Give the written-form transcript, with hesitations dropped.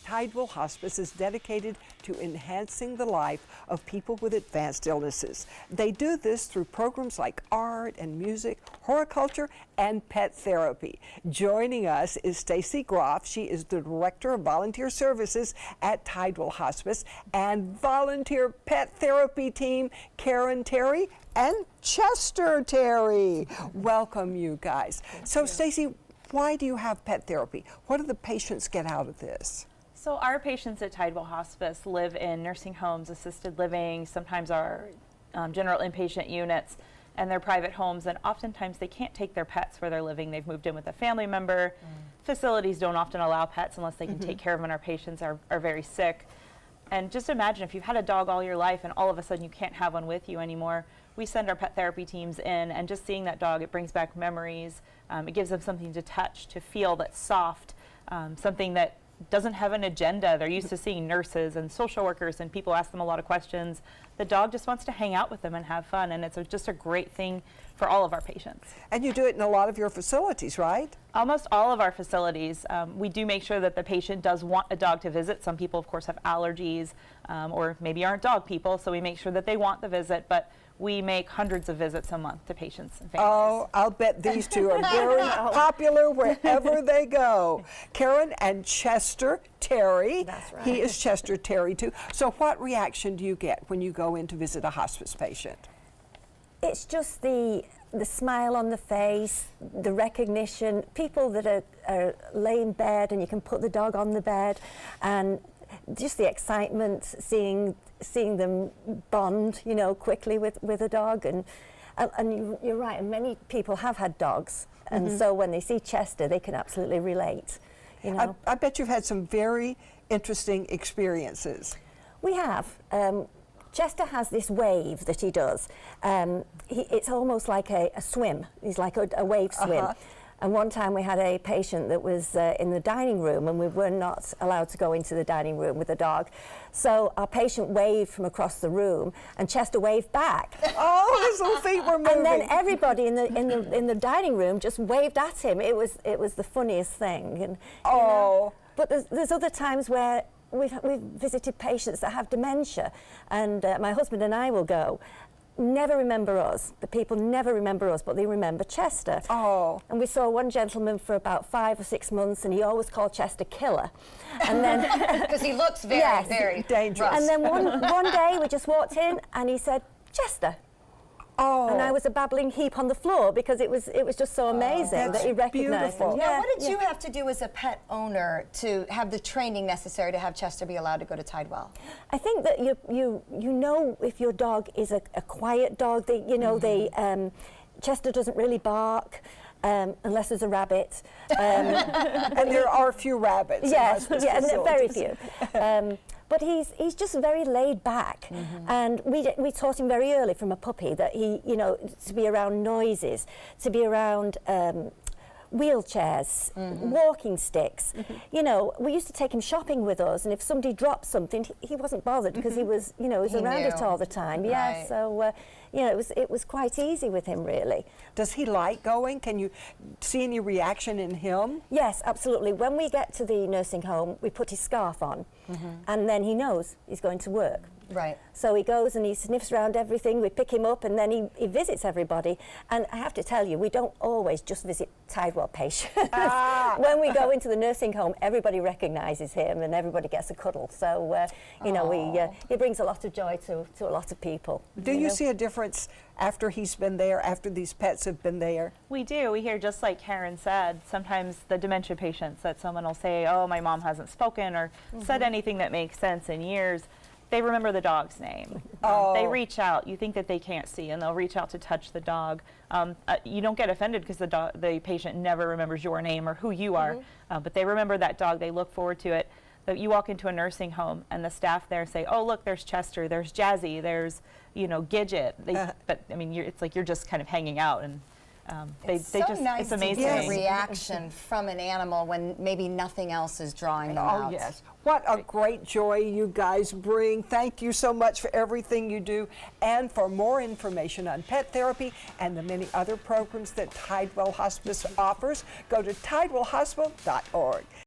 Tidewell Hospice is dedicated to enhancing the life of people with advanced illnesses. They do this through programs like art and music, horticulture, and pet therapy. Joining us is Stacy Groff. She is the Director of Volunteer Services at Tidewell Hospice, and volunteer pet therapy team Karen Terry and Chester Terry. Welcome, you guys. So, Stacy, why do you have pet therapy? What do the patients get out of this? So our patients at Tidewell Hospice live in nursing homes, assisted living, sometimes our general inpatient units, and their private homes, and oftentimes they can't take their pets where they're living. They've moved in with a family member. Facilities don't often allow pets unless they can take care of them, and our patients are very sick. And just imagine if you've had a dog all your life and all of a sudden you can't have one with you anymore. We send our pet therapy teams in, and just seeing that dog, it brings back memories. It gives them something to touch, to feel that's soft, something that doesn't have an agenda. They're used to seeing nurses and social workers, and people ask them a lot of questions. The dog just wants to hang out with them and have fun, and it's just a great thing for all of our patients. And you do it in a lot of your facilities, right? Almost all of our facilities. We do make sure that the patient does want a dog to visit. Some people, of course, have allergies or maybe aren't dog people, so we make sure that they want the visit, but we make hundreds of visits a month to patients and families. Oh, I'll bet these two are very popular wherever they go. Karen and Chester Terry. That's right. He is Chester Terry, too. So what reaction do you get when you go in to visit a hospice patient? It's just the smile on the face, the recognition, people that are lay in bed and you can put the dog on the bed, and just the excitement, seeing them bond, you know, quickly with a dog. And you're right, and many people have had dogs, and so when they see Chester, they can absolutely relate, you know. I bet you've had some very interesting experiences. We have. Chester has this wave that he does. It's almost like a swim. He's like a wave swim. And one time we had a patient that was in the dining room, and we were not allowed to go into the dining room with the dog. So our patient waved from across the room, and Chester waved back. Oh, his little feet were moving. And then everybody in the dining room just waved at him. It was the funniest thing. And, you know, but there's other times where we've visited patients that have dementia, and my husband and I will go. Never remember us. The people never remember us, but they remember Chester. Oh. And we saw one gentleman for about 5 or 6 months, and he always called Chester Killer. And then because he looks very, very dangerous. And then one day we just walked in, and he said, "Chester." Oh. And I was a babbling heap on the floor because it was just so amazing that he recognized him. Now, what did you have to do as a pet owner to have the training necessary to have Chester be allowed to go to Tidewell? I think that you know if your dog is a quiet dog. Chester doesn't really bark. Unless there's a rabbit. And there are a few rabbits. Yes, yeah, very few. But he's just very laid back, and we taught him very early from a puppy that he, you know, to be around noises, to be around wheelchairs, walking sticks. You know, we used to take him shopping with us, and if somebody dropped something, he wasn't bothered because he was, you know, he was around it all the time. Yeah, right. so you know, it was quite easy with him, really. Does he like going? Can you see any reaction in him? Yes, absolutely. When we get to the nursing home, we put his scarf on, and then he knows he's going to work. Right. So he goes and he sniffs around everything, we pick him up, and then he visits everybody. And I have to tell you, we don't always just visit Tidewell patients. When we go into the nursing home, everybody recognises him and everybody gets a cuddle. So, you know, he brings a lot of joy to a lot of people. Do you see a difference after he's been there, after these pets have been there? We do. We hear, just like Karen said, sometimes the dementia patients that someone will say, oh, my mom hasn't spoken or said anything that makes sense in years. They remember the dog's name. They reach out. You think that they can't see, and they'll reach out to touch the dog. You don't get offended because the patient never remembers your name or who you are, but they remember that dog. They look forward to it. But you walk into a nursing home, and the staff there say, "Oh, look, there's Chester, there's Jazzy, there's, you know, Gidget." But I mean, it's like you're just kind of hanging out, and it's amazing to get a reaction from an animal when maybe nothing else is drawing them out. Oh, yes. What a great joy you guys bring. Thank you so much for everything you do. And for more information on pet therapy and the many other programs that Tidewell Hospice offers, go to tidewellhospital.org.